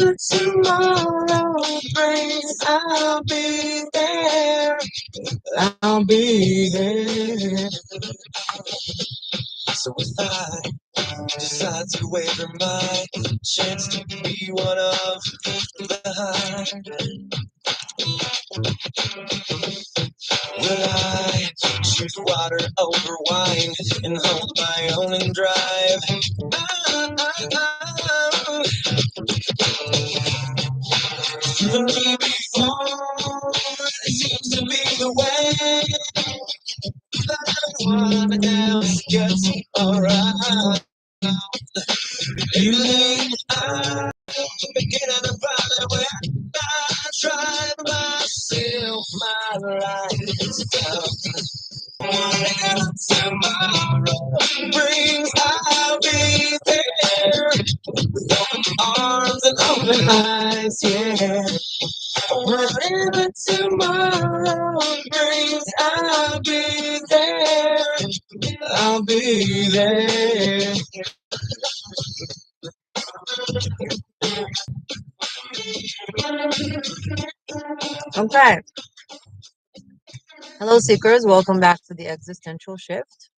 Whatever tomorrow brings, I'll be there. I'll be there. So if I decide to waver my chance to be one of the high, will I choose water over wine and hold my own and drive? For me before, it seems to be the way. Everyone else gets alright. Lately, I'm beginning to find where I drive myself, my life is tough. Whatever tomorrow brings, I'll be there with open arms and open eyes, yeah. Whatever tomorrow brings, I'll be there. I'll be there. Okay. Hello, seekers. Welcome back to the Existential Shift.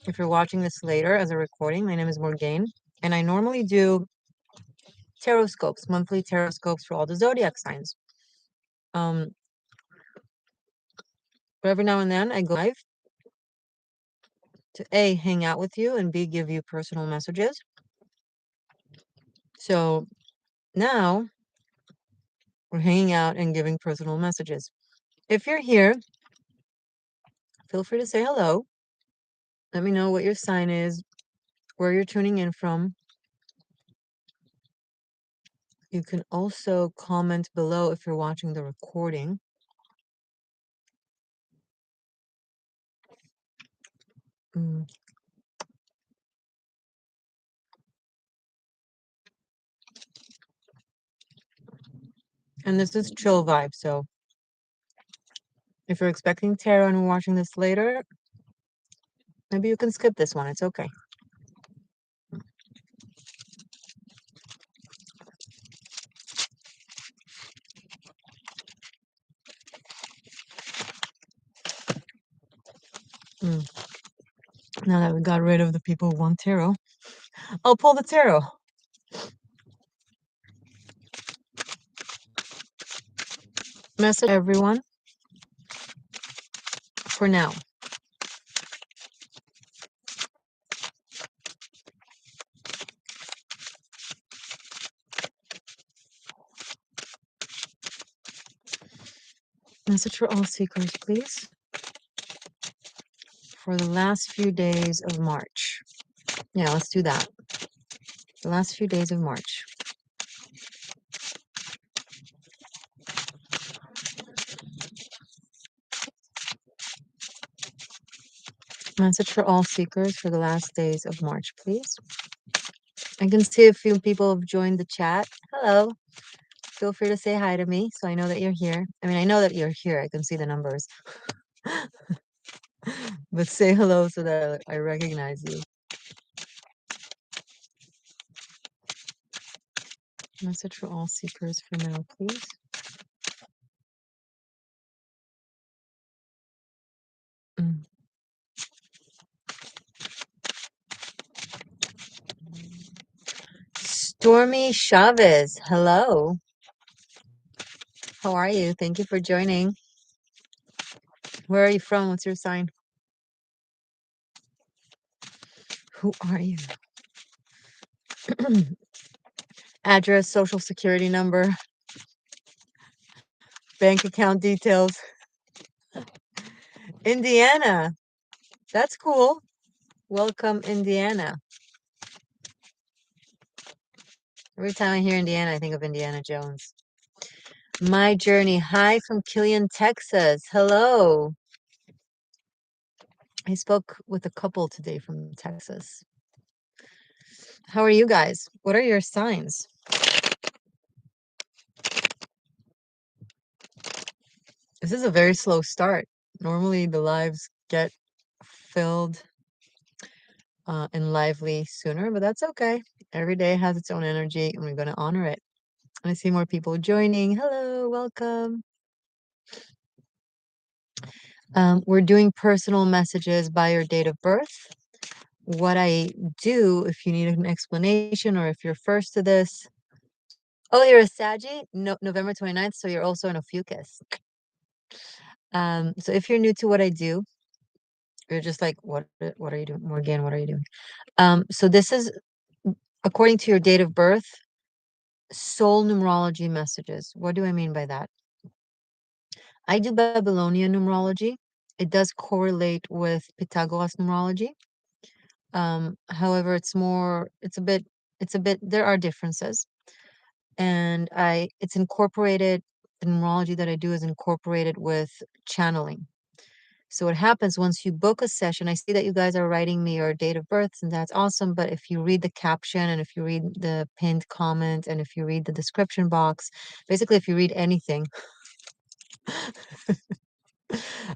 If you're watching this later as a recording, my name is Morgainne, and I normally do tarot scopes, monthly tarot scopes for all the zodiac signs. But every now and then I go live to A, hang out with you, and B, give you personal messages. So now we're hanging out and giving personal messages. If you're here, feel free to say hello. Let me know what your sign is, where you're tuning in from. You can also comment below if you're watching the recording. And this is chill vibe, so if you're expecting tarot and watching this later, maybe you can skip this one. It's okay. Now that we got rid of the people who want tarot, I'll pull the tarot. Message everyone for now. Message for all seekers, please. For the last few days of March. Yeah, let's do that. The last few days of March. Message for all seekers for the last days of March, please. I can see a few people have joined the chat. Hello. Feel free to say hi to me so I know that you're here. I mean, I know that you're here. I can see the numbers. But say hello so that I recognize you. Message for all seekers for now, please. Stormy Chavez, hello. How are you? Thank you for joining. Where are you from? What's your sign? Who are you? Address, social security number, bank account details. Indiana. That's cool. Welcome, Indiana. Every time I hear Indiana, I think of Indiana Jones. My journey. Hi from Killian, Texas. Hello. I spoke with a couple today from Texas. How are you guys? What are your signs? This is a very slow start. Normally the lives get filled and lively sooner, but that's okay. Every day has its own energy, and we're going to honor it. I see more people joining. Hello, welcome. We're doing personal messages by your date of birth. What I do, if you need an explanation or if you're first to this. Oh, you're a Saggy? No, November 29th, so you're also an Ophiuchus. So if you're new to what I do, you're just like, what are you doing? Morgainne, what are you doing? So this is according to your date of birth, soul numerology messages. What do I mean by that? I do Babylonian numerology. It does correlate with Pythagoras numerology. However, it's a bit, there are differences. And it's incorporated, the numerology that I do is incorporated with channeling. So what happens once you book a session, I see that you guys are writing me your date of births, and that's awesome. But if you read the caption and if you read the pinned comment and if you read the description box, basically if you read anything,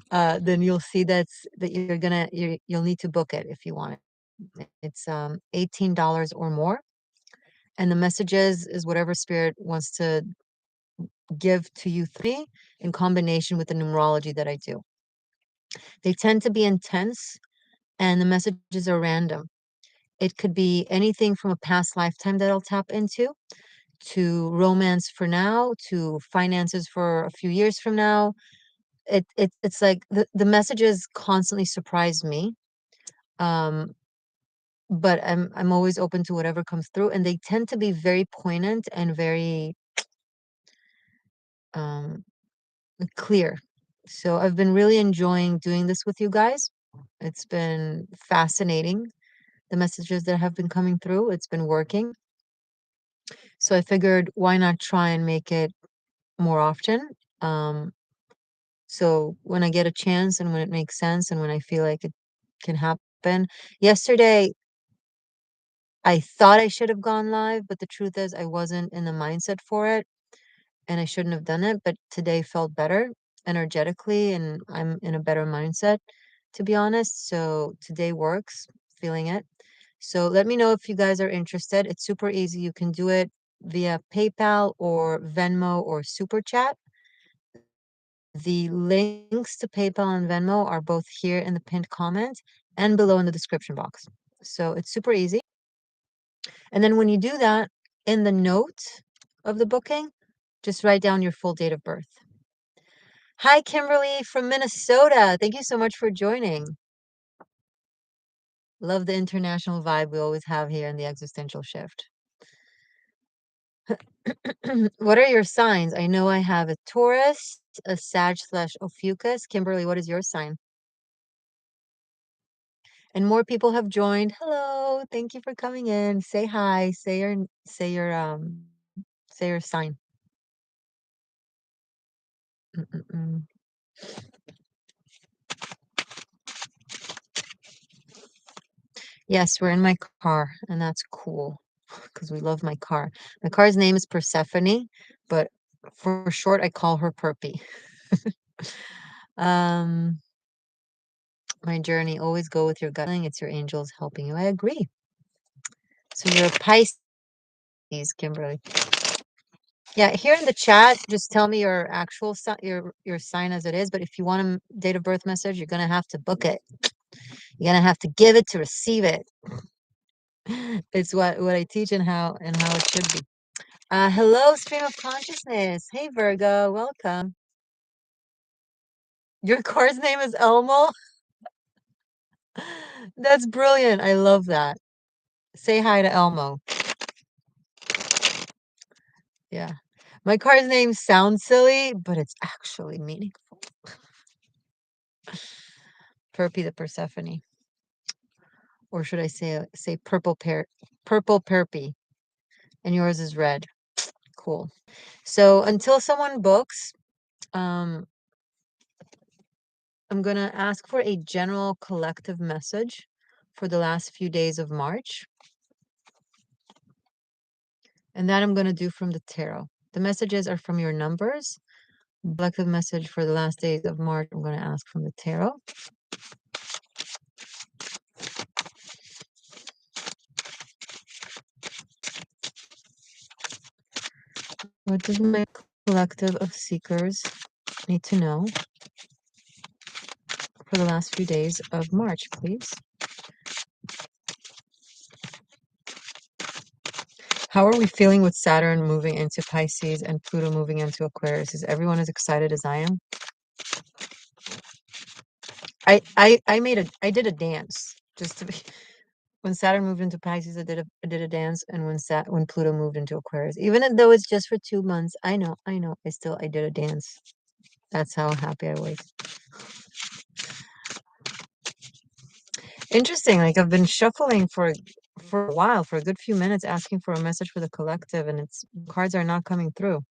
then you'll see that you'll need to book it if you want it. It's $18 or more. And the messages is whatever spirit wants to give to you three in combination with the numerology that I do. They tend to be intense and the messages are random. It could be anything from a past lifetime that I'll tap into, to romance for now, to finances for a few years from now. It's like the messages constantly surprise me. Um, but I'm always open to whatever comes through, and they tend to be very poignant and very um clear. So I've been really enjoying doing this with you guys. It's been fascinating, the messages that have been coming through. It's been working. So I figured why not try and make it more often. Um, so when I get a chance and when it makes sense and when I feel like it can happen. Yesterday, I thought I should have gone live, but the truth is I wasn't in the mindset for it and I shouldn't have done it. But today felt better energetically and I'm in a better mindset, to be honest. So today works, feeling it. So let me know if you guys are interested. It's super easy. You can do it via PayPal or Venmo or Super Chat. The links to PayPal and Venmo are both here in the pinned comment and below in the description box. So it's super easy. And then when you do that, in the note of the booking, just write down your full date of birth. Hi, Kimberly from Minnesota. Thank you so much for joining. Love the international vibe we always have here in the Existential Shift. What are your signs? I know I have a Taurus, a Sag/Ophiuchus. Kimberly, what is your sign? And more people have joined. Hello, thank you for coming in. Say hi. Say your sign. Mm-mm-mm. Yes, we're in my car, and that's cool because we love my car. My car's name is Persephone, but for short, I call her Perpy. Um, my journey, always go with your gut feeling. It's your angels helping you. I agree. So you're a Pisces, Kimberly. Yeah, here in the chat, just tell me your actual your sign as it is. But if you want a date of birth message, you're gonna have to book it. You're gonna have to give it to receive it. It's what I teach and how it should be. Hello, stream of consciousness. Hey, Virgo, welcome. Your course name is Elmo. That's brilliant. I love that. Say hi to Elmo. Yeah. My car's name sounds silly, but it's actually meaningful. Perpy the Persephone. Or should I say purple perpy. And yours is red. Cool. So until someone books, um, I'm gonna ask for a general collective message for the last few days of March. And that I'm gonna do from the tarot. The messages are from your numbers. Collective message for the last days of March, I'm gonna ask from the tarot. What does my collective of seekers need to know for the last few days of March, please? How are we feeling with Saturn moving into Pisces and Pluto moving into Aquarius? Is everyone as excited as I am? I did a dance just to be when Saturn moved into Pisces. I did a dance, and when Pluto moved into Aquarius, even though it's just for 2 months, I know, I did a dance. That's how happy I was. Interesting. Like I've been shuffling for a while, for a good few minutes, asking for a message for the collective, and cards are not coming through.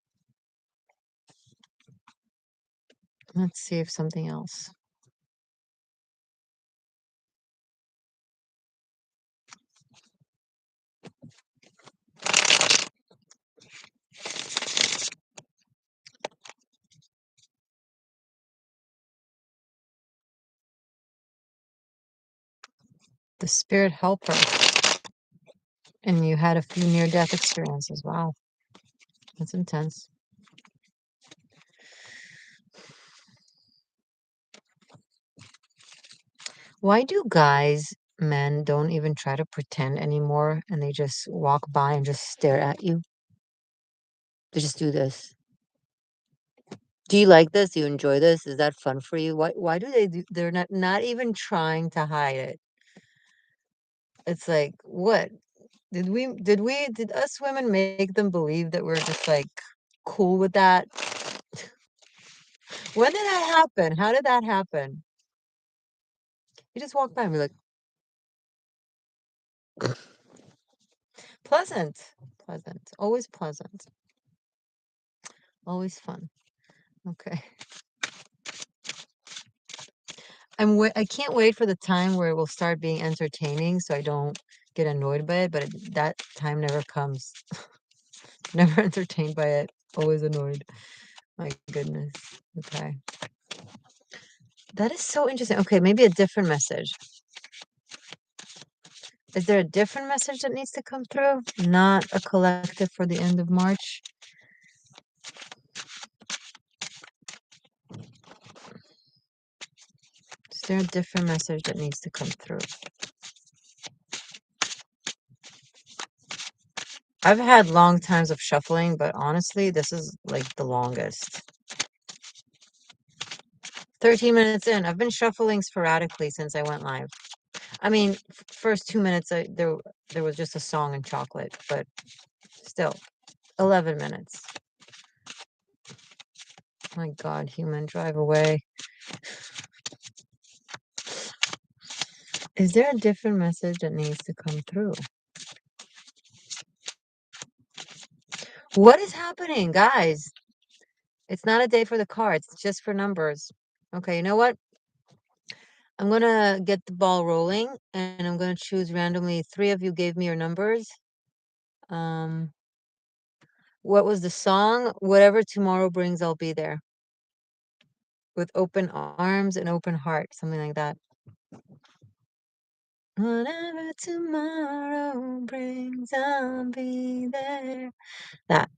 Let's see if something else. The spirit helper. And you had a few near-death experiences. Wow. That's intense. Why do men don't even try to pretend anymore, and they just walk by and just stare at you? They just do this. Do you like this? Do you enjoy this? Is that fun for you? Why do they do? They're not even trying to hide it. It's like, what? Did us women make them believe that we're just like cool with that? When did that happen? How did that happen? You just walk by and be like, pleasant, always pleasant, always fun. Okay. I can't wait for the time where it will start being entertaining so I don't get annoyed by it, but that time never comes. Never entertained by it, always annoyed. My goodness. Okay. That is so interesting. Okay, maybe a different message. Is there a different message that needs to come through? Not a collective for the end of March? Is there a different message that needs to come through? I've had long times of shuffling, but honestly, this is like the longest. 13 minutes in. I've been shuffling sporadically since I went live. I mean, first 2 minutes, there was just a song and chocolate, but still, 11 minutes. My God, human, drive away. Is there a different message that needs to come through? What is happening, guys? It's not a day for the cards. It's just for numbers. Okay, you know what? I'm going to get the ball rolling, and I'm going to choose randomly. 3 of you gave me your numbers. What was the song? Whatever tomorrow brings, I'll be there. With open arms and open heart, something like that. Whatever tomorrow brings, I'll be there. That.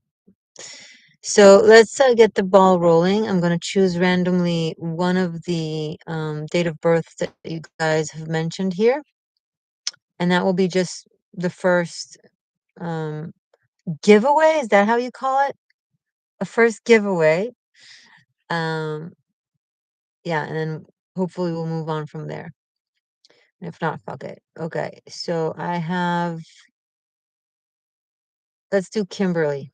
So let's get the ball rolling. I'm going to choose randomly one of the date of births that you guys have mentioned here. And that will be just the first giveaway. Is that how you call it? A first giveaway. Yeah, and then hopefully we'll move on from there. If not, fuck it. Okay, so let's do Kimberly.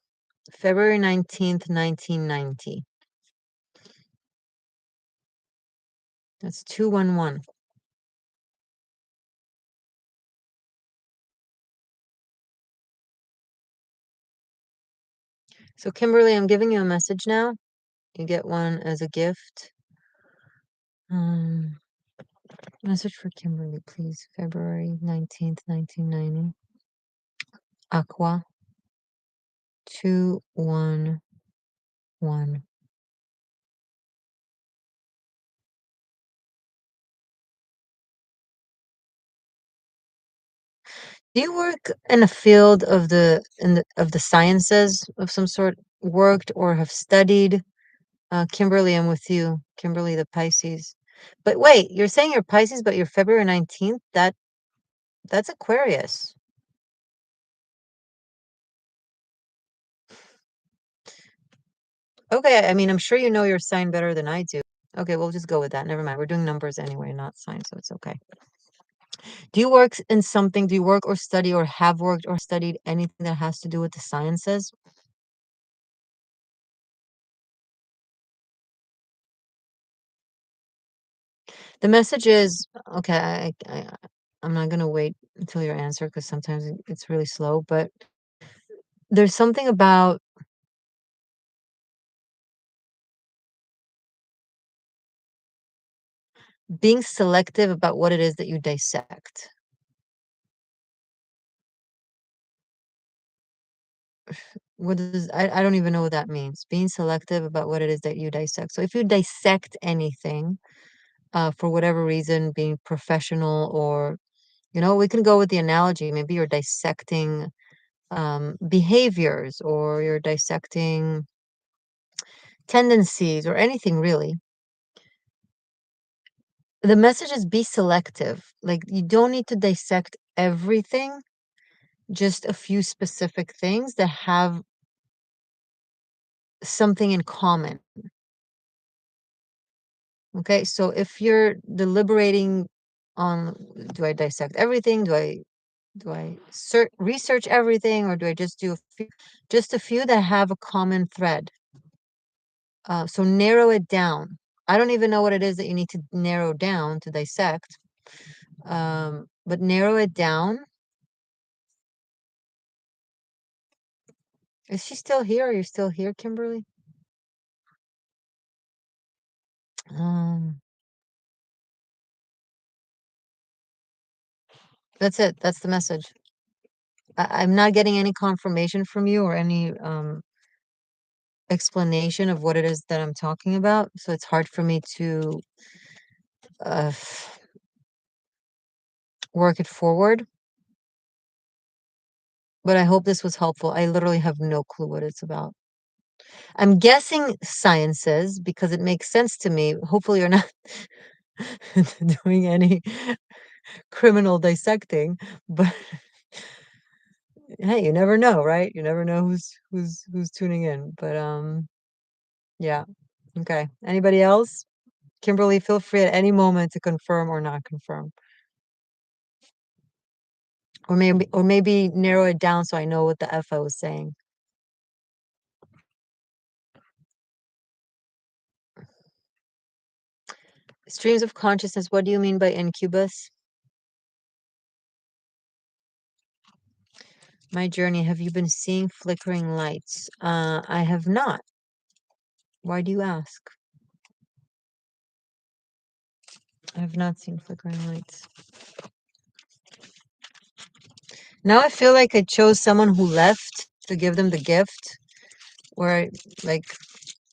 February 19th, 1990. That's 211. So Kimberly, I'm giving you a message now. You get one as a gift. Message for Kimberly, please. February 19th, 1990. Aqua 211. Do you work in a field of the sciences of some sort? worked or have studied. Kimberly, I'm with you. Kimberly, the Pisces. But wait, you're saying you're Pisces, but you're February 19th? That's Aquarius. Okay, I mean, I'm sure you know your sign better than I do. Okay, we'll just go with that. Never mind. We're doing numbers anyway, not signs, so it's okay. Do you work in something? Do you work or study or have worked or studied anything that has to do with the sciences? The message is, okay, I'm not gonna wait until your answer because sometimes it's really slow, but there's something about being selective about what it is that you dissect. What does I don't even know what that means. Being selective about what it is that you dissect. So if you dissect anything, for whatever reason, being professional or, we can go with the analogy. Maybe you're dissecting behaviors or you're dissecting tendencies or anything really. The message is be selective. Like you don't need to dissect everything, just a few specific things that have something in common. Okay, so if you're deliberating on do I dissect everything? Do I research everything or do I just do just a few that have a common thread? So narrow it down. I don't even know what it is that you need to narrow down to dissect, but narrow it down. Is she still here? Are you still here, Kimberly? Um, that's it. That's the message. I'm not getting any confirmation from you or any explanation of what it is that I'm talking about. So it's hard for me to uh, work it forward. But I hope this was helpful. I literally have no clue what it's about. I'm guessing sciences because it makes sense to me. Hopefully, you're not doing any criminal dissecting, but hey, you never know, right? You never know who's tuning in. But yeah. Okay. Anybody else? Kimberly, feel free at any moment to confirm or not confirm. Or maybe narrow it down so I know what the F I was saying. Streams of consciousness, what do you mean by incubus? My journey, have you been seeing flickering lights? I have not. Why do you ask? I have not seen flickering lights. Now I feel like I chose someone who left to give them the gift, where like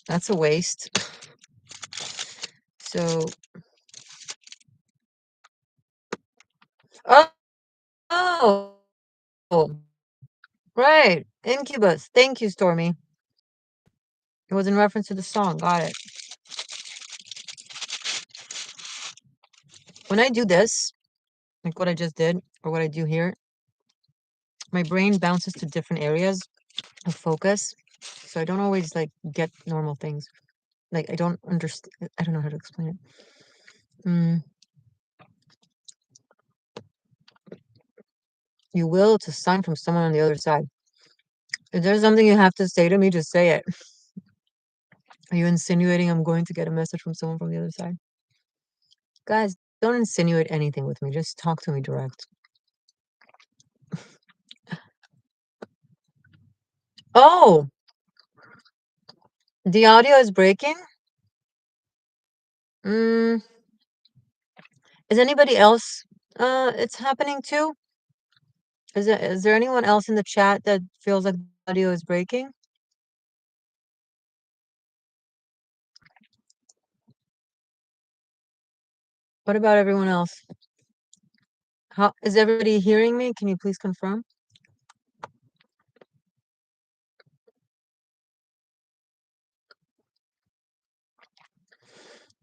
that's a waste. So, oh, oh, right, Incubus. Thank you, Stormy. It was in reference to the song. Got it. When I do this, like what I just did, or what I do here, my brain bounces to different areas of focus. So I don't always like get normal things. Like I don't understand. I don't know how to explain it. Mm, you will to sign from someone on the other side. If there's something you have to say to me, just say it. Are you insinuating I'm going to get a message from someone from the other side? Guys, don't insinuate anything with me. Just talk to me direct. Oh, the audio is breaking? Mm, is anybody else it's happening too? Is there anyone else in the chat that feels like the audio is breaking? What about everyone else? How is everybody hearing me? Can you please confirm?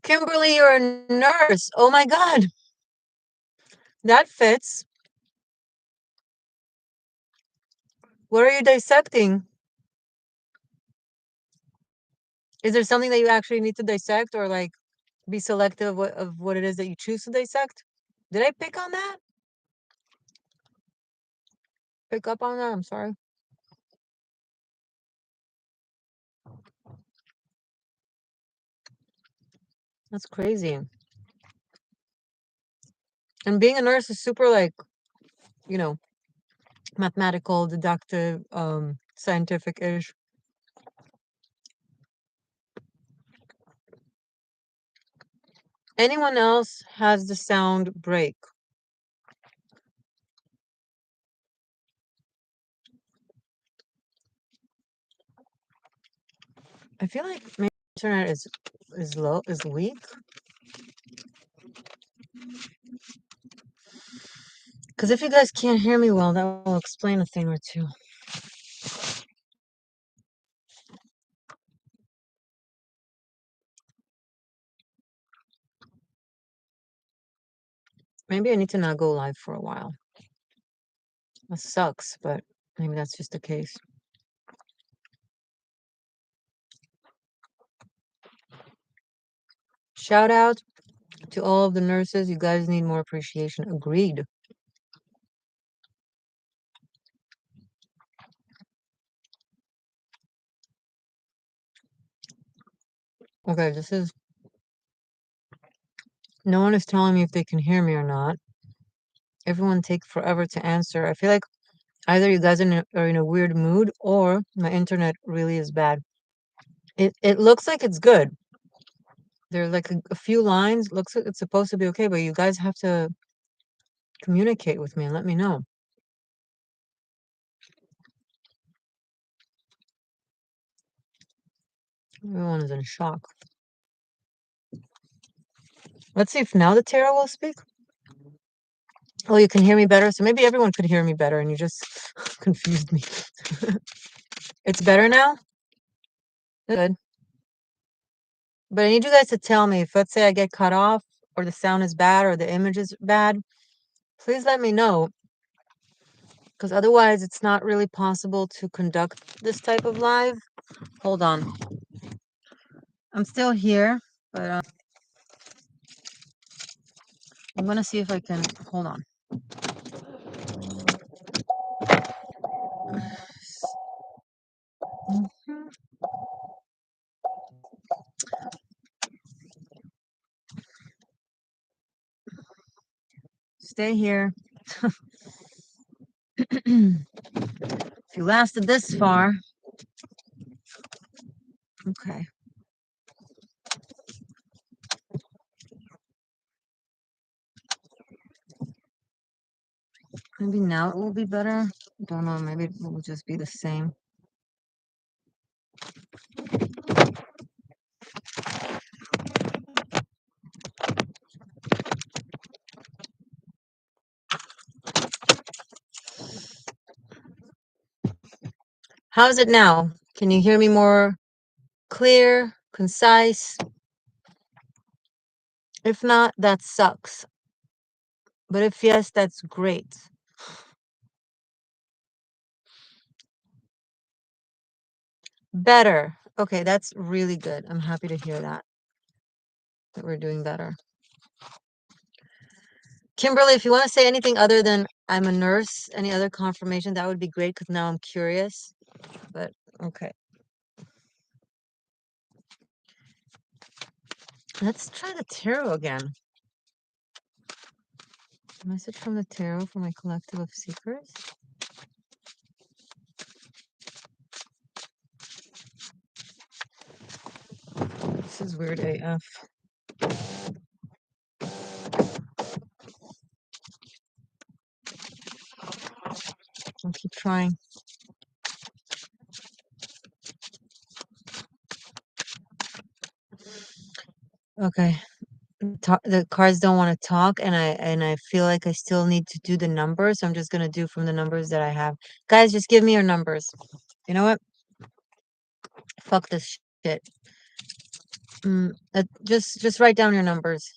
Kimberly, you're a nurse. Oh my God. That fits. What are you dissecting? Is there something that you actually need to dissect, or like be selective of what it is that you choose to dissect? Did I pick on that? Pick up on that? I'm sorry. That's crazy. And being a nurse is super, like, you know, mathematical, deductive, scientific-ish. Anyone else has the sound break? I feel like my internet is weak. Because if you guys can't hear me well, that will explain a thing or two. Maybe I need to not go live for a while. That sucks, but maybe that's just the case. Shout out to all of the nurses. You guys need more appreciation. Agreed. Okay, this is... No one is telling me if they can hear me or not. Everyone takes forever to answer. I feel like either you guys are in a weird mood, or my internet really is bad. It looks like it's good. There's like a few lines. Looks like it's supposed to be okay, but you guys have to communicate with me and let me know. Everyone is in shock. Let's see if now the tarot will speak. Oh, you can hear me better? So maybe everyone could hear me better and you just confused me. It's better now? Good. But I need you guys to tell me if, let's say, I get cut off, or the sound is bad, or the image is bad. Please let me know, because otherwise it's not really possible to conduct this type of live. Hold on. I'm still here, but I'm gonna see if I can... Hold on. Stay here. If you lasted this far. Okay. Maybe now it will be better. Don't know. Maybe it will just be the same. How's it now? Can you hear me more clear, concise? If not, that sucks. But if yes, that's great. Better. Okay, that's really good. I'm happy to hear that we're doing better. Kimberly, if you want to say anything other than I'm a nurse, any other confirmation, that would be great, because now I'm curious. But okay. Let's try the tarot again. Message from the tarot for my collective of seekers. This is weird AF. I'll keep trying. Okay. The cards don't want to talk, and I feel like I still need to do the numbers. So I'm just gonna do from the numbers that I have. Guys, just give me your numbers. You know what? Fuck this shit. Just write down your numbers.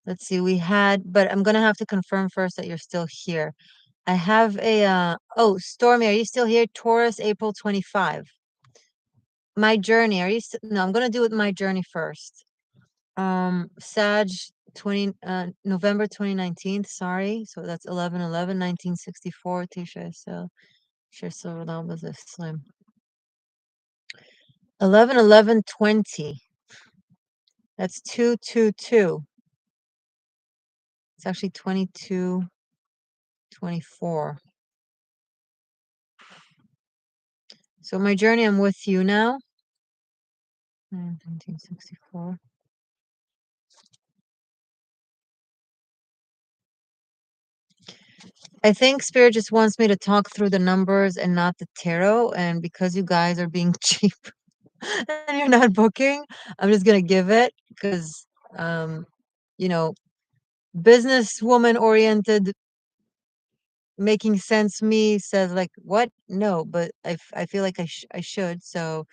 Let's see, but I'm gonna have to confirm first that you're still here. I have oh, Stormy, are you still here? Taurus, April 25. My journey, no, I'm gonna do it my journey first. Sag 20 November 2019, sorry. So that's 11/11 1964. Tisha so that was a slim. 11/11/20. That's 222. It's actually 22/24. So my journey, I'm with you now. 1964. I think Spirit just wants me to talk through the numbers and not the tarot. And because you guys are being cheap and you're not booking, I'm just gonna give it because, you know, businesswoman oriented, making sense me says like, what? No, but I feel like I should. So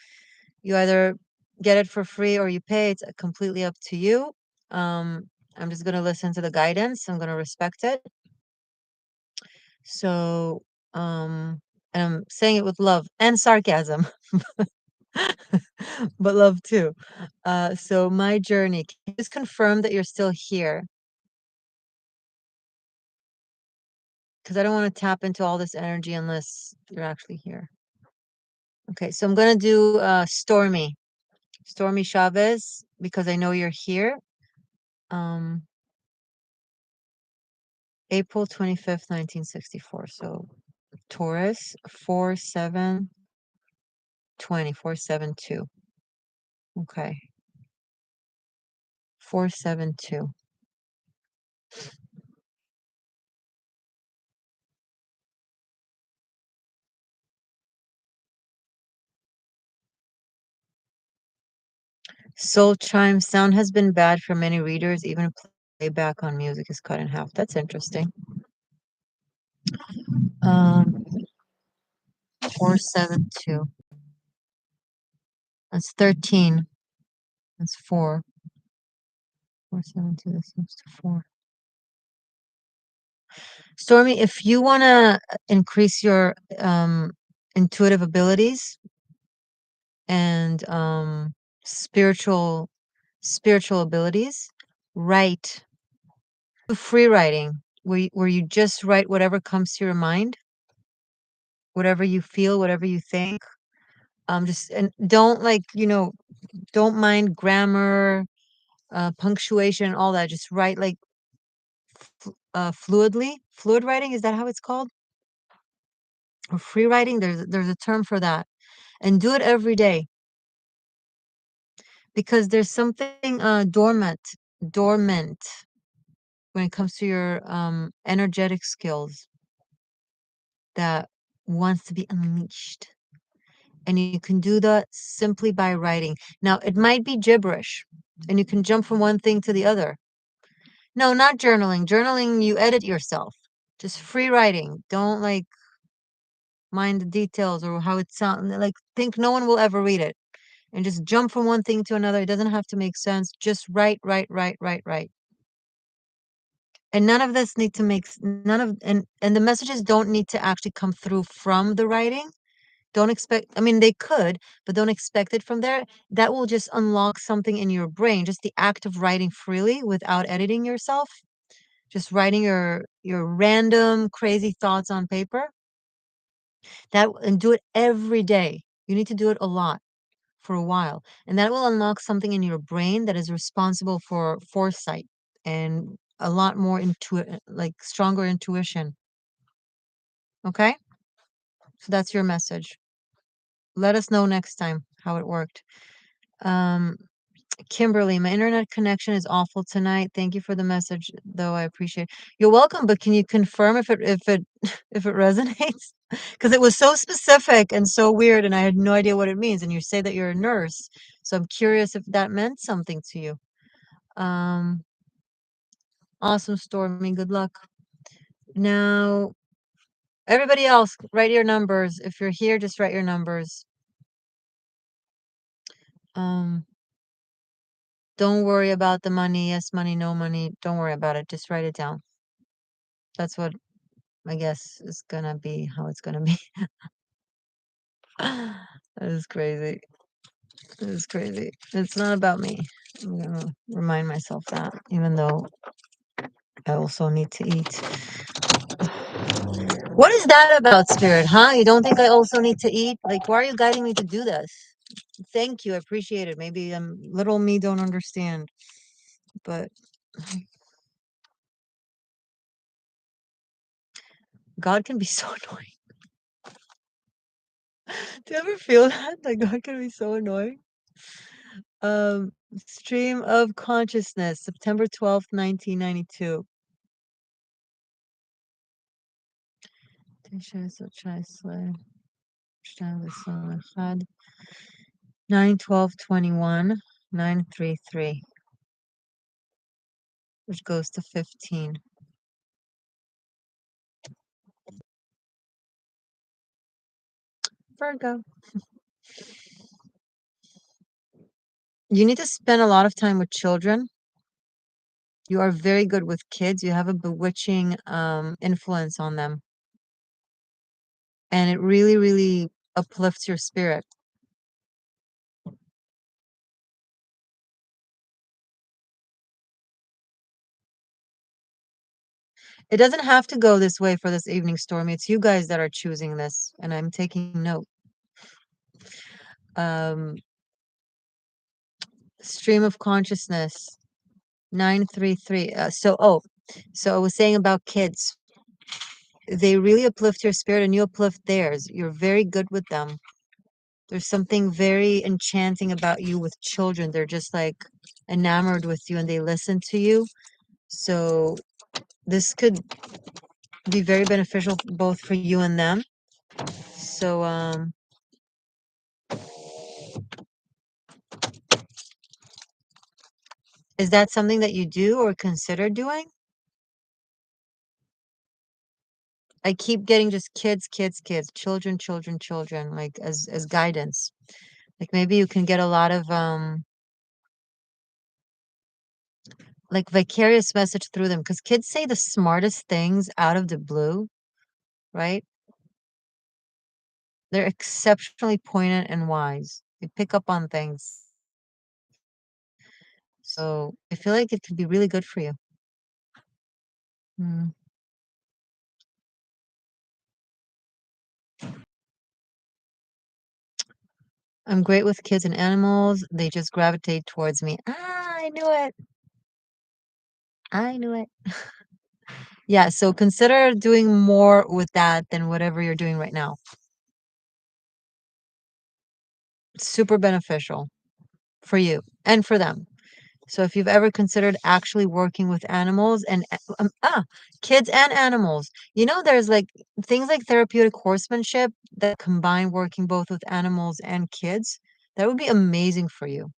you either get it for free or you pay. It's completely up to you. I'm just gonna listen to the guidance. I'm gonna respect it. So, and I'm saying it with love and sarcasm, but love too. So my journey, can you just confirm that you're still here? Because I don't want to tap into all this energy unless you're actually here. Okay, so I'm gonna do Stormy Chavez, because I know you're here. Um, April 25th, 1964. So Taurus 4720 472. Okay. 472. Soul chime sound has been bad for many readers. Even playback on music is cut in half. That's interesting. 472. That's 13. That's 4. 472. That seems to 4. Stormy, if you want to increase your intuitive abilities and spiritual abilities, write. Do free writing, where you just write whatever comes to your mind, whatever you feel, whatever you think. Just, and don't, like, don't mind grammar, punctuation, all that. Just write like fluidly. Fluid writing, is that how it's called? Or free writing? There's a term for that. And do it every day, because there's something dormant when it comes to your energetic skills that wants to be unleashed. And you can do that simply by writing. Now, it might be gibberish, and you can jump from one thing to the other. No, not journaling. Journaling, you edit yourself. Just free writing. Don't, like, mind the details or how it sounds. Like, think no one will ever read it. And just jump from one thing to another. It doesn't have to make sense. Just write, write, write, write, write. And none of this need to make none of and the messages don't need to actually come through from the writing. Don't expect, I mean, they could, but don't expect it from there. That will just unlock something in your brain. Just the act of writing freely without editing yourself. Just writing your random crazy thoughts on paper. And do it every day. You need to do it a lot for a while. And that will unlock something in your brain that is responsible for foresight and a lot more like stronger intuition. Okay? So that's your message. Let us know next time how it worked. Um, Kimberly, my internet connection is awful tonight. Thank you for the message, though. I appreciate it. You're welcome, but can you confirm if it if it resonates? Because it was so specific and so weird, and I had no idea what it means. And you say that you're a nurse, so I'm curious if that meant something to you. Um, awesome, Stormy. Good luck. Now, everybody else, write your numbers. If you're here, just write your numbers. Um, don't worry about the money. Yes, money, no money. Don't worry about it. Just write it down. That's what I guess is gonna be how it's gonna be. That is crazy. That is crazy. It's not about me. I'm gonna remind myself that, even though I also need to eat. What is that about, Spirit, huh? You don't think I also need to eat? Like, why are you guiding me to do this? Thank you. I appreciate it. Maybe little me don't understand, but God can be so annoying. Do you ever feel that? Like God can be so annoying? Stream of consciousness, September 12th, 1992. 9/12/21, 933, which goes to 15. Virgo. You need to spend a lot of time with children. You are very good with kids. You have a bewitching influence on them. And it really, really uplifts your spirit. It doesn't have to go this way for this evening, Stormy. It's you guys that are choosing this, and I'm taking note. Um, Stream of consciousness, 933. So I was saying about kids. They really uplift your spirit and you uplift theirs. You're very good with them. There's something very enchanting about you with children. They're just like enamored with you and they listen to you. So this could be very beneficial both for you and them. So is that something that you do or consider doing? I keep getting just kids, kids, kids, children, children, children, like as guidance. Like maybe you can get a lot of like vicarious message through them because kids say the smartest things out of the blue, right? They're exceptionally poignant and wise. They pick up on things. So I feel like it could be really good for you. Mm. I'm great with kids and animals. They just gravitate towards me. Ah, I knew it. I knew it. Yeah, so consider doing more with that than whatever you're doing right now. It's super beneficial for you and for them. So if you've ever considered actually working with animals and kids and animals, there's like things like therapeutic horsemanship that combine working both with animals and kids. That would be amazing for you.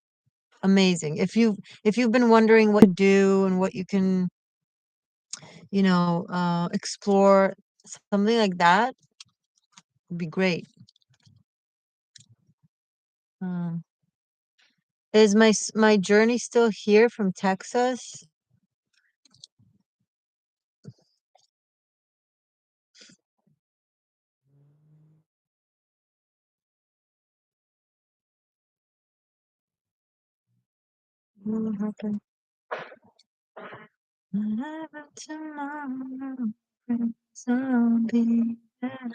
Amazing. If you've been wondering what to do and what you can, explore, something like that would be great. Um, is my journey still here from Texas? What happened? Whenever tomorrow brings, I'll be there.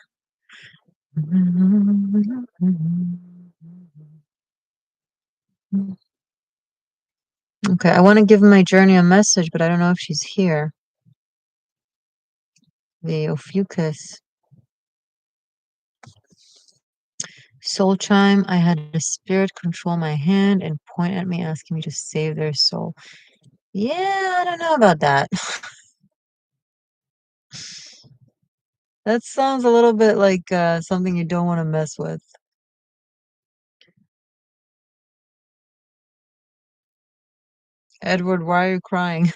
Okay, I want to give my journey a message, but I don't know if she's here. The Ophiuchus. Soul chime. I had a spirit control my hand and point at me, asking me to save their soul. Yeah, I don't know about that. That sounds a little bit like something you don't want to mess with. Edward, why are you crying?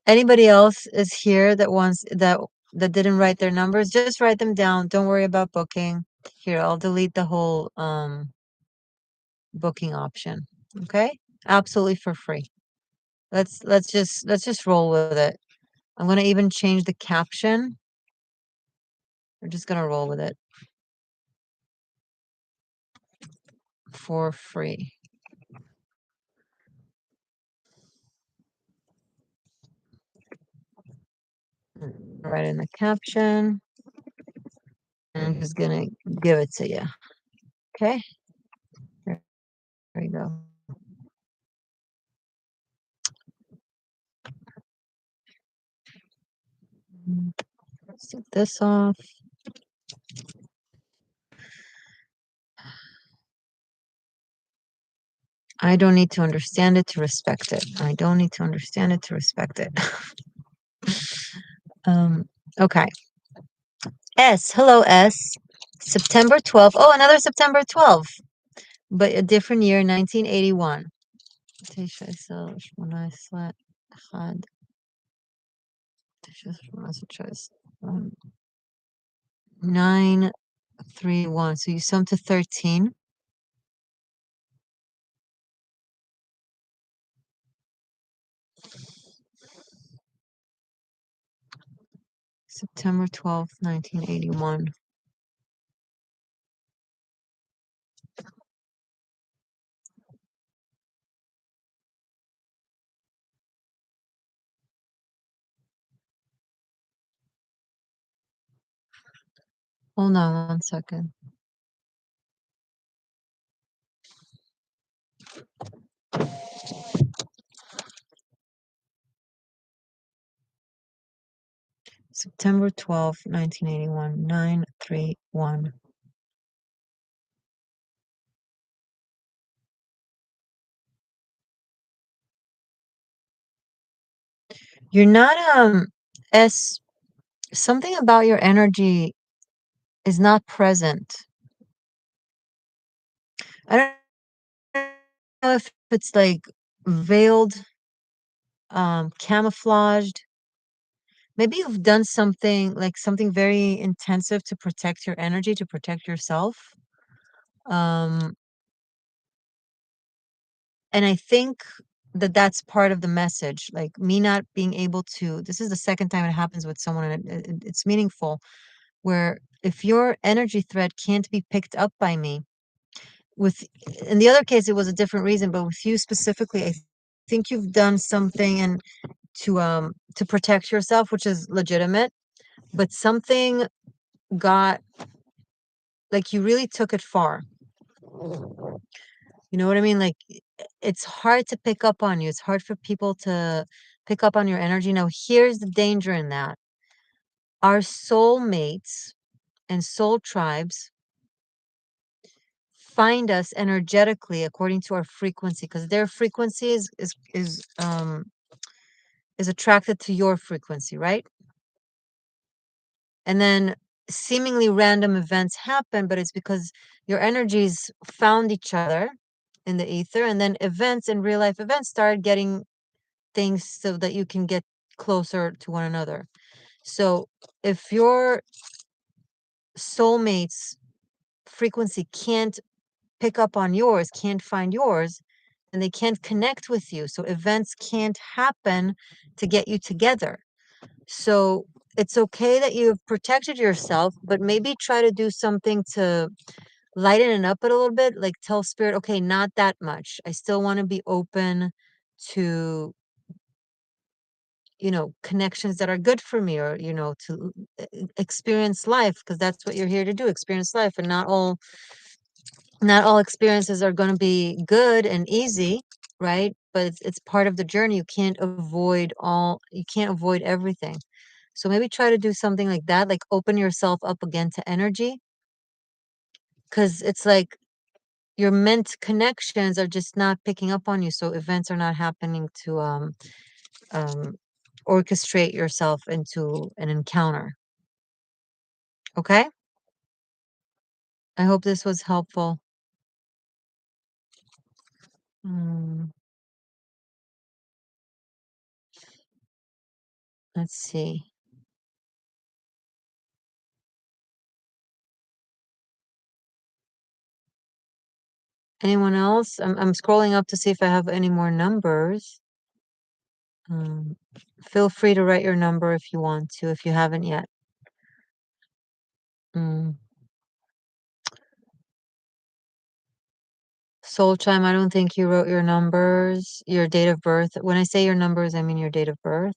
Anybody else is here that that didn't write their numbers, just write them down. Don't worry about booking. Here, I'll delete the whole booking option. Okay? Absolutely for free. Let's just roll with it. I'm gonna even change the caption. We're just gonna roll with it for free. Write in the caption. And I'm just gonna give it to you. Okay? There we go. Let's take this off. I don't need to understand it to respect it. I don't need to understand it to respect it. Okay. S, hello S. September 12th. Oh, another September 12th, but a different year, 1981. 931. So you sum to 13. September 12th, 1981. Hold on 1 second. September 12th, 1981. 931. You're not S, something about your energy is not present. I don't know if it's like veiled, camouflaged. Maybe you've done something like something very intensive to protect your energy, to protect yourself. Um, and I think that that's part of the message. Like me not being able to, this is the second time it happens with someone, and it's meaningful. Where if your energy thread can't be picked up by me, with in the other case it was a different reason, but with you specifically, I think you've done something and to protect yourself, which is legitimate, but something got, like, you really took it far. You know what I mean? Like, it's hard to pick up on you. It's hard for people to pick up on your energy. Now, here's the danger in that. Our soul mates and soul tribes find us energetically according to our frequency, because their frequency is attracted to your frequency, right? And then seemingly random events happen, but it's because your energies found each other in the ether, and then events in real life events started getting things so that you can get closer to one another. So if your soulmate's frequency can't pick up on yours, can't find yours, and they can't connect with you. So events can't happen to get you together. So it's okay that you've protected yourself, but maybe try to do something to lighten it up a little bit. Like tell spirit, okay, not that much. I still want to be open to, connections that are good for me, or, to experience life, because that's what you're here to do, experience life. And not all experiences are going to be good and easy, right? But it's part of the journey. You can't avoid everything. So maybe try to do something like that, like open yourself up again to energy, because it's like your meant connections are just not picking up on you. So events are not happening to um orchestrate yourself into an encounter. Okay? I hope this was helpful. Mm, let's see. Anyone else? I'm scrolling up to see if I have any more numbers. Feel free to write your number if you want to, if you haven't yet. Soul Chime, I don't think you wrote your numbers, your date of birth. When I say your numbers, I mean your date of birth.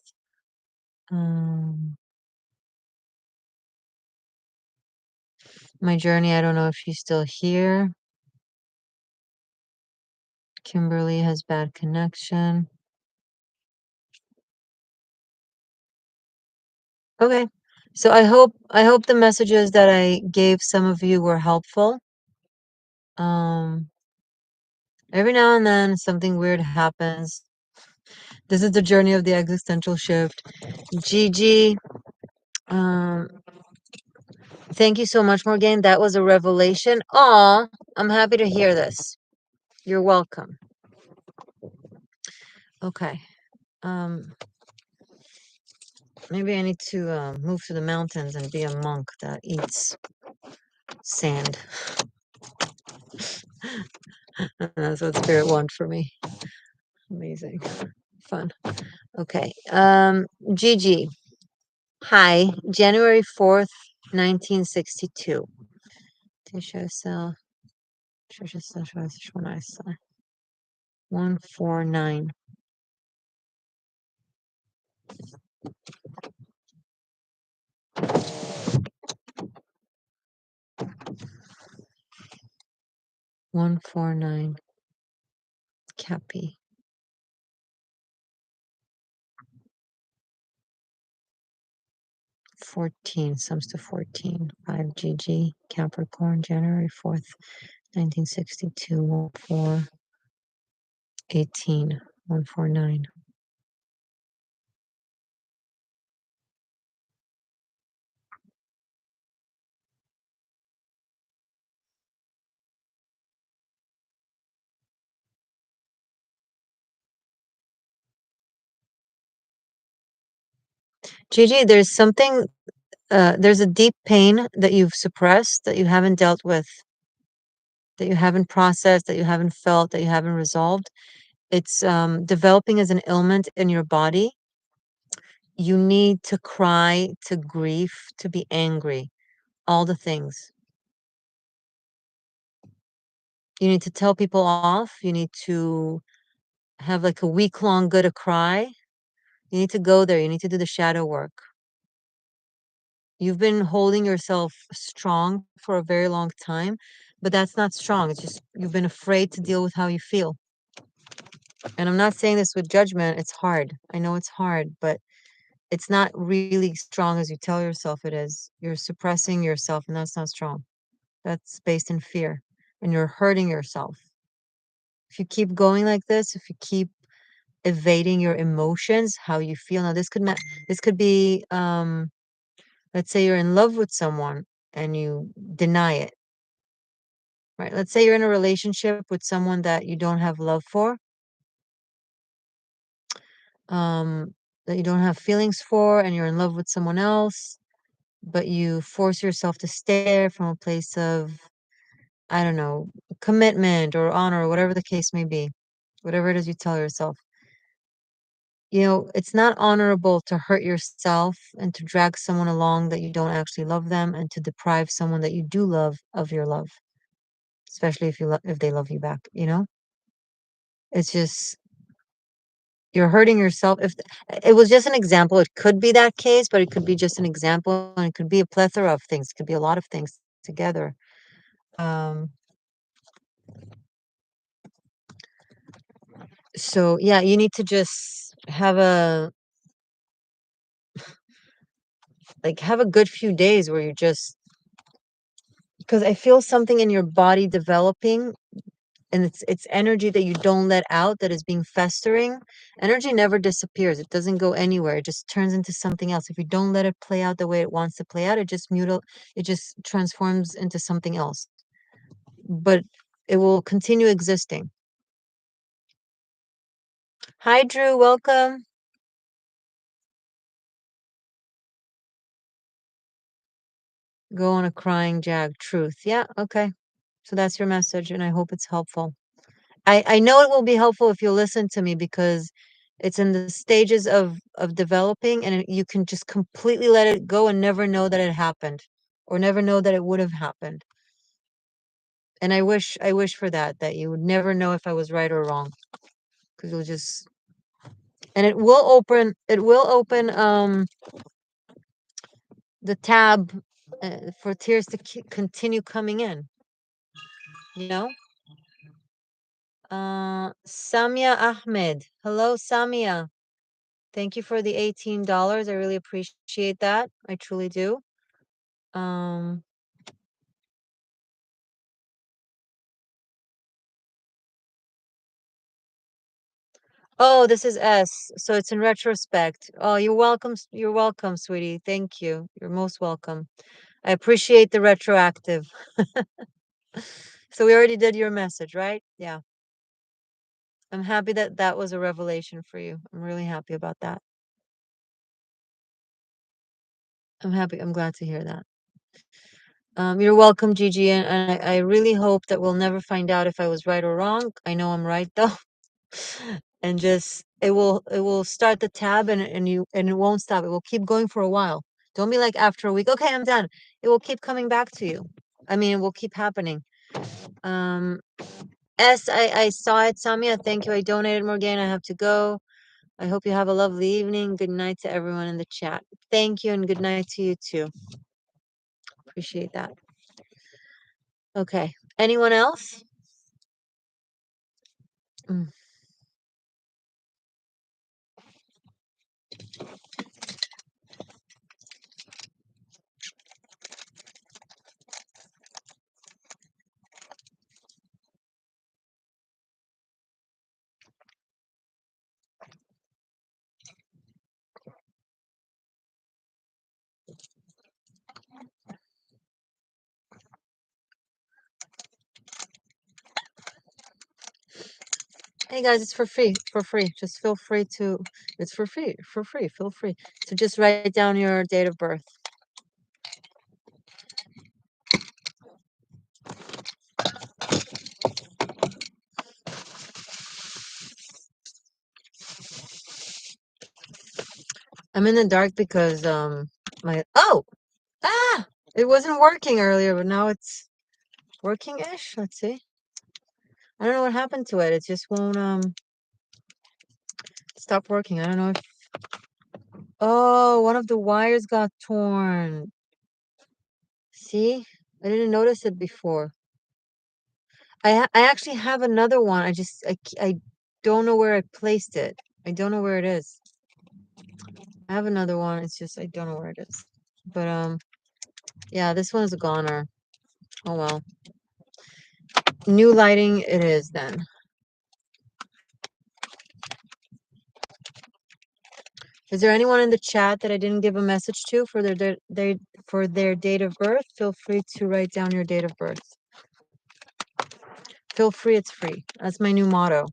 My journey, I don't know if she's still here. Kimberly has bad connection. Okay. So I hope the messages that I gave some of you were helpful. Every now and then something weird happens. This is the journey of the existential shift. Gigi, thank you so much, Morgainne. That was a revelation. Aw, I'm happy to hear this. You're welcome. Okay. Maybe I need to move to the mountains and be a monk that eats sand. That's what Spirit want for me. Amazing. Fun. Okay. Gigi. Hi. January 4th, 1962. 149. Cappy. 14 sums to 14. 5 GG. Capricorn, January 4th, 1962. 14 18. 149. Gigi, there's something, there's a deep pain that you've suppressed, that you haven't dealt with, that you haven't processed, that you haven't felt, that you haven't resolved. It's developing as an ailment in your body. You need to cry, to grieve, to be angry, all the things. You need to tell people off. You need to have like a week-long good a cry. You need to go there. You need to do the shadow work. You've been holding yourself strong for a very long time, but that's not strong. It's just you've been afraid to deal with how you feel. And I'm not saying this with judgment. It's hard. I know it's hard, but it's not really strong as you tell yourself it is. You're suppressing yourself, and that's not strong. That's based in fear, and you're hurting yourself. If you keep going like this, if you keep evading your emotions, how you feel. Now, this could be, let's say you're in love with someone and you deny it, right? Let's say you're in a relationship with someone that you don't have love for, that you don't have feelings for, and you're in love with someone else, but you force yourself to stay there from a place of, I don't know, commitment or honor or whatever the case may be, whatever it is you tell yourself. It's not honorable to hurt yourself and to drag someone along that you don't actually love them and to deprive someone that you do love of your love, especially if they love you back. It's just you're hurting yourself. If it was just an example, it could be that case, but it could be just an example, and it could be a plethora of things. It could be a lot of things together. So yeah, you need to just have a good few days where you just, because I feel something in your body developing, and it's energy that you don't let out, that is being festering. Energy never disappears. It doesn't go anywhere. It just turns into something else. If you don't let it play out the way it wants to play out, it just transforms into something else. But it will continue existing. Hi, Drew. Welcome. Go on a crying jag. Truth. Yeah. Okay. So that's your message, and I hope it's helpful. I know it will be helpful if you listen to me because it's in the stages of developing, and you can just completely let it go and never know that it happened, or never know that it would have happened. And I wish for that you would never know if I was right or wrong, because you'll just, and it will open the tab for tears to continue coming in, you know. Samia Ahmed, hello Samia, thank you for the $18. I really appreciate that, I truly do. um oh, this is S, so it's in retrospect. Oh, you're welcome, you're welcome, sweetie, thank you, you're most welcome. I appreciate the retroactive. So we already did your message, right? Yeah. I'm happy that that was a revelation for you. I'm really happy about that. I'm happy. I'm glad to hear that. You're welcome, Gigi, and I really hope that we'll never find out if I was right or wrong. I know I'm right though. And just it will start the tab, and it won't stop. It will keep going for a while. Don't be like after a week, okay, I'm done. It will keep coming back to you. I mean, it will keep happening. Um I saw it, Samia. Thank you. I donated, Morgaine. I have to go. I hope you have a lovely evening. Good night to everyone in the chat. Thank you, and good night to you too. Appreciate that. Okay. Anyone else? Mm. Hey guys, it's for free. For free. Just feel free to. It's for free. For free. Feel free to just write down your date of birth. I'm in the dark because my ah it wasn't working earlier, but now it's working-ish. Let's see. I don't know what happened to it. It just won't stop working. I don't know if, oh, one of the wires got torn. See? I didn't notice it before. I actually have another one. I don't know where I placed it. I don't know where it is. I have another one. It's just I don't know where it is. But yeah, this one's a goner. Oh well. New lighting it is then. Is there anyone in the chat that I didn't give a message to for their date of birth? Feel free to write down your date of birth. Feel free, it's free. That's my new motto.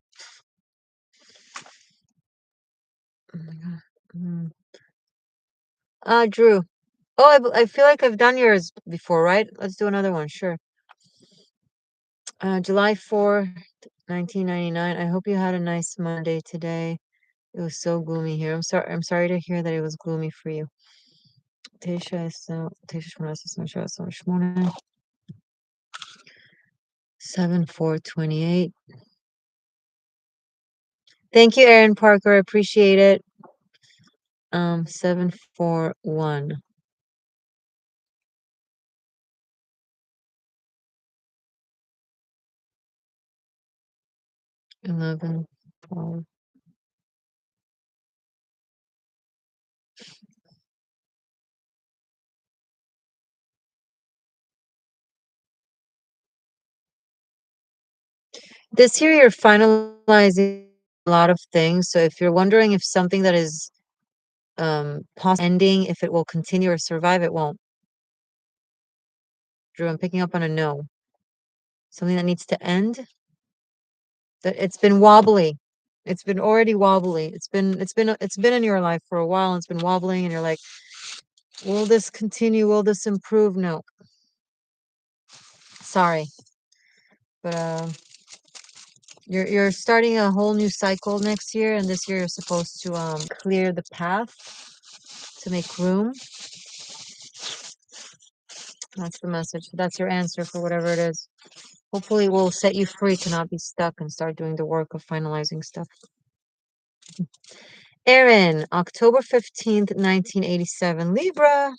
Oh my god. Drew. Oh, I feel like I've done yours before, right? Let's do another one. Sure. July 4th, 1999. I hope you had a nice Monday today. It was so gloomy here. I'm sorry to hear that it was gloomy for you. 7/4/28. Thank you, Aaron Parker. I appreciate it. 7/4/1. 11/12. This year you're finalizing a lot of things. So if you're wondering if something that is possible ending, if it will continue or survive, it won't. Drew, I'm picking up on a no. Something that needs to end. That it's been wobbly. It's been already wobbly. It's been in your life for a while, and it's been wobbling, and you're like, will this continue? Will this improve? No. Sorry. but you're starting a whole new cycle next year, and this year you're supposed to clear the path to make room. That's the message. That's your answer for whatever it is. Hopefully it will set you free to not be stuck and start doing the work of finalizing stuff. Aaron, October 15th, 1987, Libra.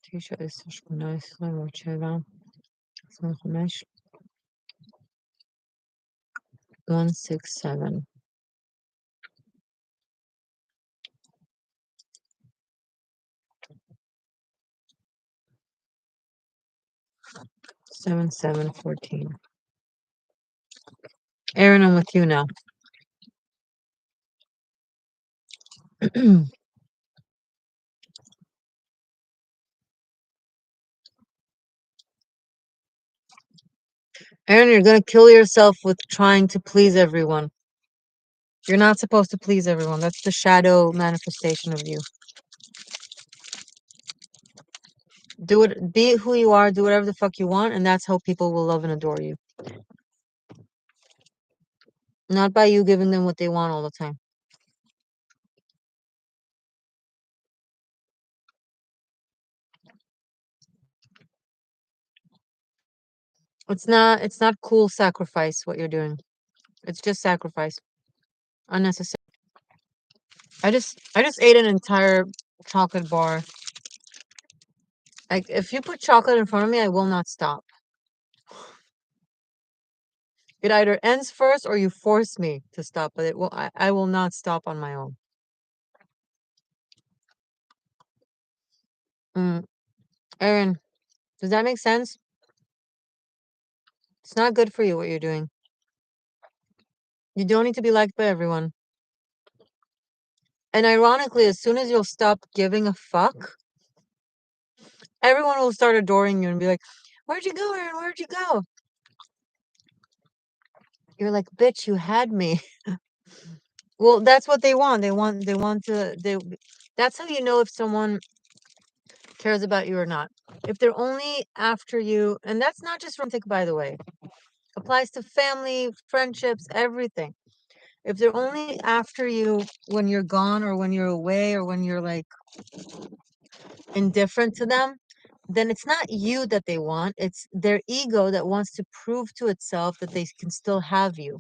تيجي اسمش كنا اسمه وشيبا 167. Seven, 14. Aaron, I'm with you now. Aaron, you're gonna kill yourself with trying to please everyone. You're not supposed to please everyone. That's the shadow manifestation of you. Do it, be who you are, do whatever the fuck you want, and that's how people will love and adore you. Not by you giving them what they want all the time. It's not cool sacrifice what you're doing. It's just sacrifice. Unnecessary. I just ate an entire chocolate bar. Like, if you put chocolate in front of me, I will not stop. It either ends first or you force me to stop, but I will not stop on my own. Aaron, does that make sense? It's not good for you what you're doing. You don't need to be liked by everyone. And ironically, as soon as you'll stop giving a fuck, everyone will start adoring you and be like, "Where'd you go, Aaron? Where'd you go?" You're like, "Bitch, you had me." Well, that's what they want. That's how you know if someone cares about you or not. If they're only after you, and that's not just romantic, by the way, applies to family, friendships, everything. If they're only after you when you're gone or when you're away or when you're like indifferent to them, then it's not you that they want. It's their ego that wants to prove to itself that they can still have you.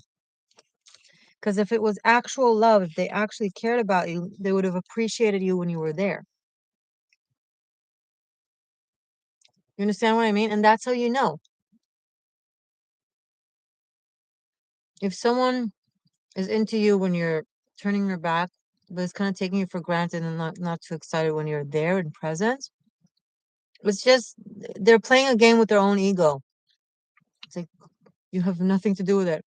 Because if it was actual love, if they actually cared about you, they would have appreciated you when you were there. You understand what I mean? And that's how you know. If someone is into you when you're turning your back, but it's kind of taking you for granted and not too excited when you're there and present, it's just they're playing a game with their own ego. It's like you have nothing to do with it.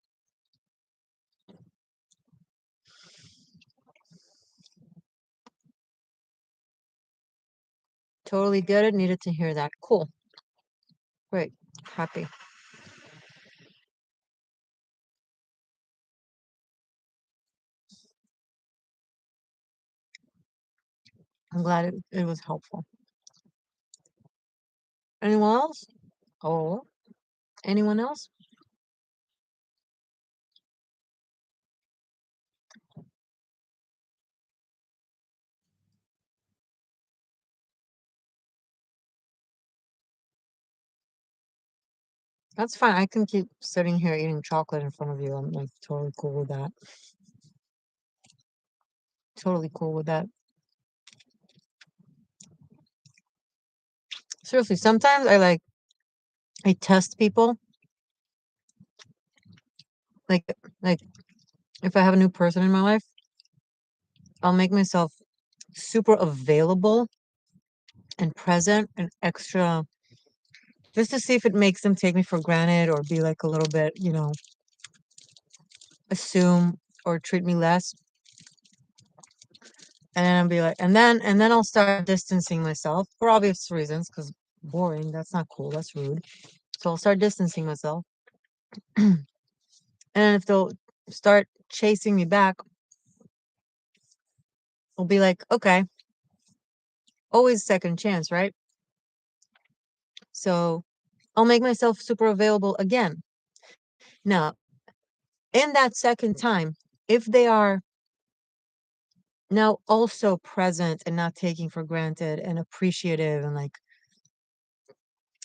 Totally get it. Needed to hear that. Cool. Great. Happy. I'm glad it was helpful. Anyone else? Oh, anyone else? That's fine. I can keep sitting here eating chocolate in front of you. I'm like totally cool with that. Totally cool with that. Seriously, sometimes I test people. Like if I have a new person in my life, I'll make myself super available and present and extra just to see if it makes them take me for granted or be like a little bit, assume or treat me less. And then I'll be like, and then I'll start distancing myself for obvious reasons, because boring, that's not cool, that's rude. So I'll start distancing myself. And if they'll start chasing me back, I'll be like, okay, always second chance, right? So I'll make myself super available again. Now, in that second time, if they are now also present and not taking for granted and appreciative and like,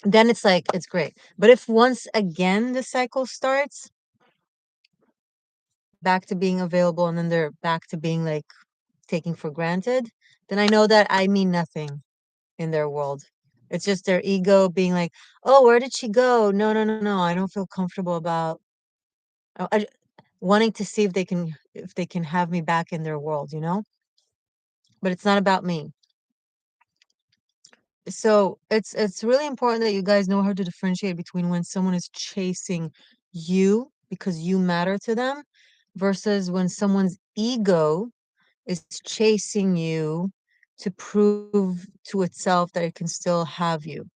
then it's like, it's great. But if once again the cycle starts, back to being available and then they're back to being like taking for granted, then I know that I mean nothing in their world. It's just their ego being like, "Oh, where did she go? No, no, no, no. I don't feel comfortable about wanting to see if they can have me back in their world, you know? But it's not about me." So it's really important that you guys know how to differentiate between when someone is chasing you because you matter to them versus when someone's ego is chasing you to prove to itself that it can still have you.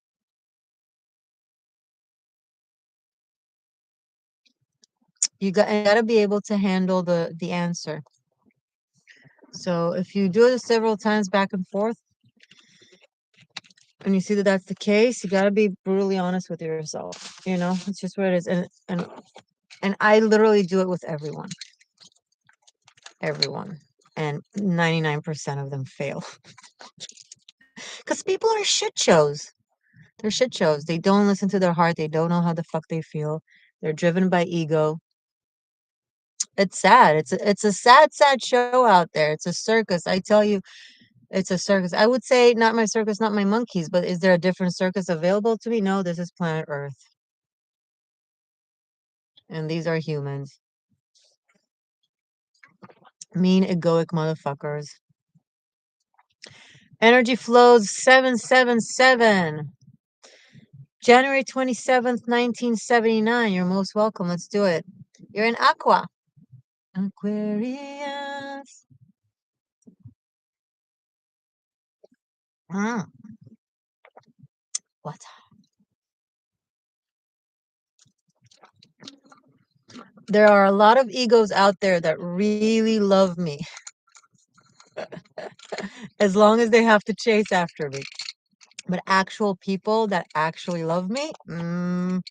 You gotta be able to handle the answer. So if you do it several times back and forth and you see that that's the case, you gotta be brutally honest with yourself. You know, it's just what it is. And I literally do it with everyone, everyone, and 99% of them fail because people are shit shows. They're shit shows. They don't listen to their heart. They don't know how the fuck they feel. They're driven by ego. It's sad. It's a sad, sad show out there. It's a circus. I tell you, it's a circus. I would say not my circus, not my monkeys, but is there a different circus available to me? No, this is planet Earth, and these are humans. Mean, egoic motherfuckers. Energy flows 777. January 27th, 1979. You're most welcome. Let's do it. You're in Aqua. Aquarius. Mm, what? There are a lot of egos out there that really love me as long as they have to chase after me. But actual people that actually love me, mm.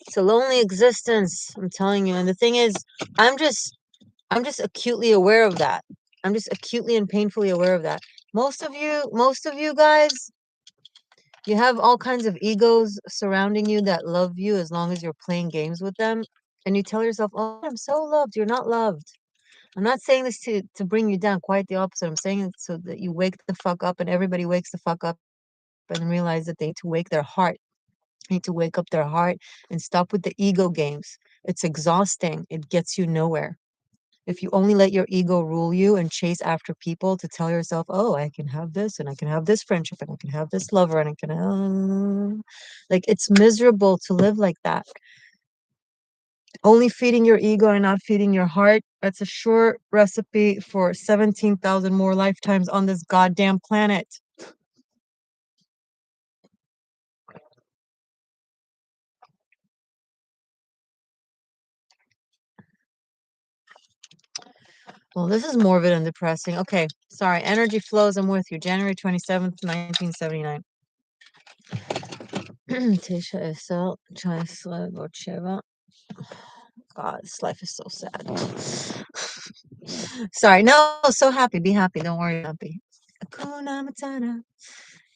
It's a lonely existence, I'm telling you. And the thing is, I'm just I'm just acutely aware of that. I'm just acutely and painfully aware of that. Most of you guys, you have all kinds of egos surrounding you that love you as long as you're playing games with them. And you tell yourself, "Oh, I'm so loved." You're not loved. I'm not saying this to bring you down, quite the opposite. I'm saying it so that you wake the fuck up and everybody wakes the fuck up and realize that they need to wake their heart. They need to wake up their heart and stop with the ego games. It's exhausting. It gets you nowhere. If you only let your ego rule you and chase after people to tell yourself, "Oh, I can have this and I can have this friendship and I can have this lover and I can like it's miserable to live like that. Only feeding your ego and not feeding your heart, that's a sure recipe for 17,000 more lifetimes on this goddamn planet." Well, this is morbid and depressing. Okay, sorry. Energy flows. I'm with you. January 27th, 1979. Tisha Esel, Chaisla Gocheva. God, this life is so sad. Sorry. No, so happy. Be happy. Don't worry. Happy. Hakuna Matata.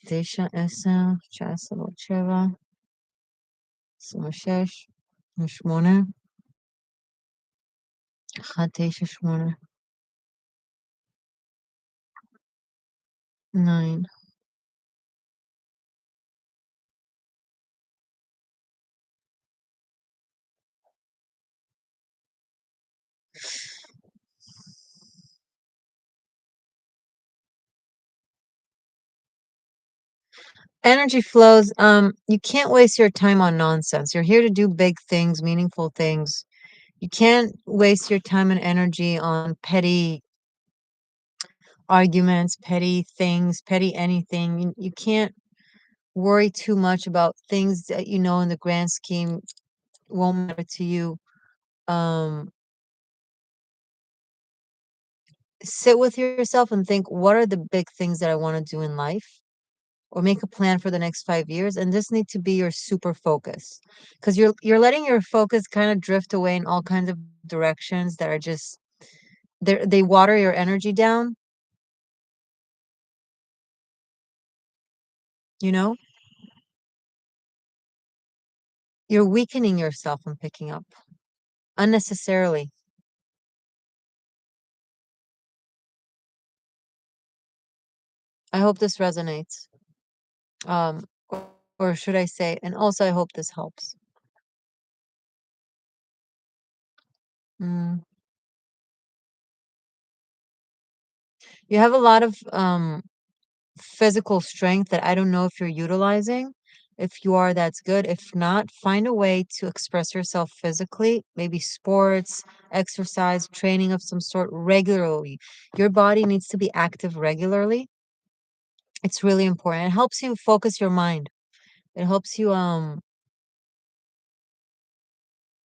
Tisha Esel, Chaisla Gocheva. 26, 8, 1, 9, 8. 9. Energy flows. You can't waste your time on nonsense. You're here to do big things, meaningful things. You can't waste your time and energy on petty arguments, petty things, petty anything. You can't worry too much about things that you know in the grand scheme won't matter to you. Um, sit with yourself and think, what are the big things that I want to do in life? Or make a plan for the next 5 years. And this needs to be your super focus. Because you're letting your focus kind of drift away in all kinds of directions that are just they water your energy down, you know? You're weakening yourself and picking up unnecessarily. I hope this resonates. Um, or should I say, and also I hope this helps. Mm. You have a lot of physical strength that I don't know if you're utilizing. If you are, that's good. If not, find a way to express yourself physically, maybe sports, exercise, training of some sort regularly. Your body needs to be active regularly. It's really important. It helps you focus your mind. It helps you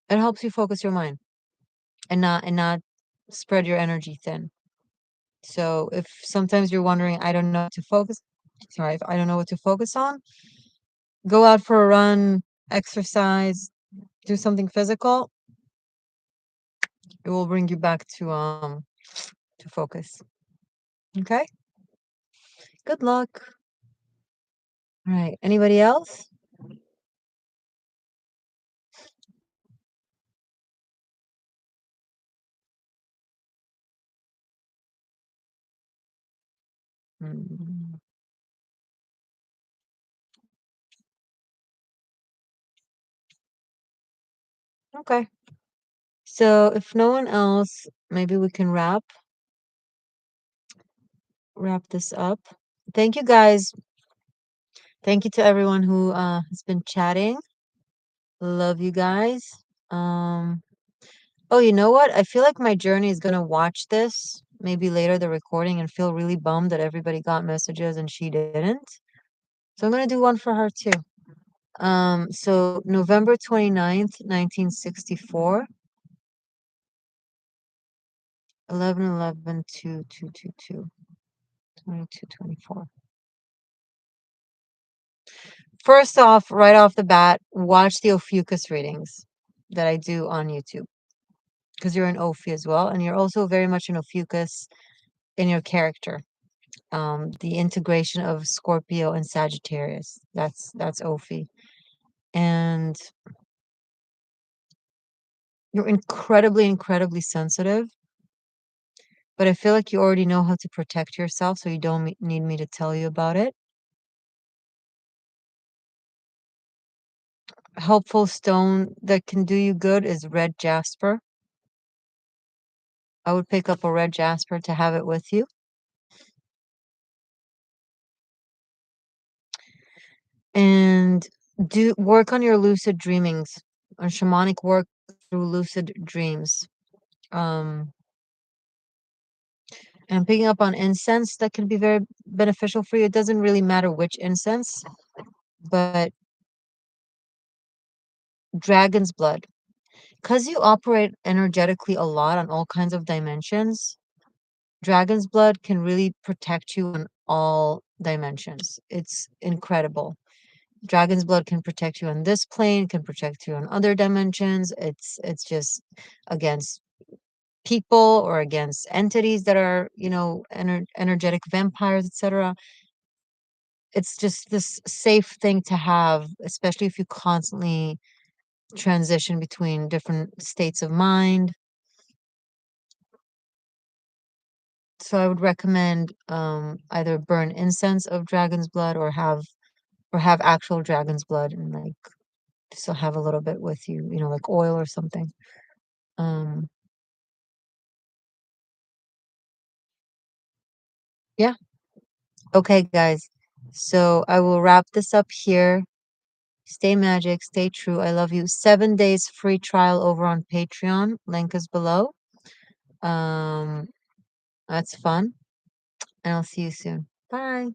it helps you focus your mind and not spread your energy thin. So if sometimes you're wondering, I don't know what to focus, sorry, if I don't know what to focus on, go out for a run, exercise, do something physical. It will bring you back to focus. Okay? Good luck. All right. Anybody else? Mm, okay. So if no one else, maybe we can wrap this up. Thank you guys. Thank you to everyone who has been chatting. Love you guys. Um oh, you know what? I feel like my journey is gonna watch this, maybe later the recording, and feel really bummed that everybody got messages and she didn't. So I'm gonna do one for her too. So November 29th, 1964, 11/11/2222, 2224. First off, right off the bat, watch the Ophiuchus readings that I do on YouTube because you're an Ophi as well, and you're also very much an Ophiuchus in your character. The integration of Scorpio and Sagittarius. That's Ophi. And you're incredibly, incredibly sensitive, but I feel like you already know how to protect yourself, so you don't need me to tell you about it. Helpful stone that can do you good is red jasper. I would pick up a red jasper to have it with you. And do work on your lucid dreamings, on shamanic work through lucid dreams. Um, and picking up on incense that can be very beneficial for you. It doesn't really matter which incense, but dragon's blood. Because you operate energetically a lot on all kinds of dimensions, dragon's blood can really protect you on all dimensions. It's incredible. Dragon's blood can protect you on this plane, can protect you on other dimensions. It's just against people or against entities that are, energetic vampires, etc. It's just this safe thing to have, especially if you constantly transition between different states of mind. So I would recommend either burn incense of dragon's blood or have actual dragon's blood and like still have a little bit with you, like oil or something. Um yeah. Okay, guys. So I will wrap this up here. Stay magic, stay true. I love you. 7 days free trial over on Patreon. Link is below. Um, that's fun. And I'll see you soon. Bye.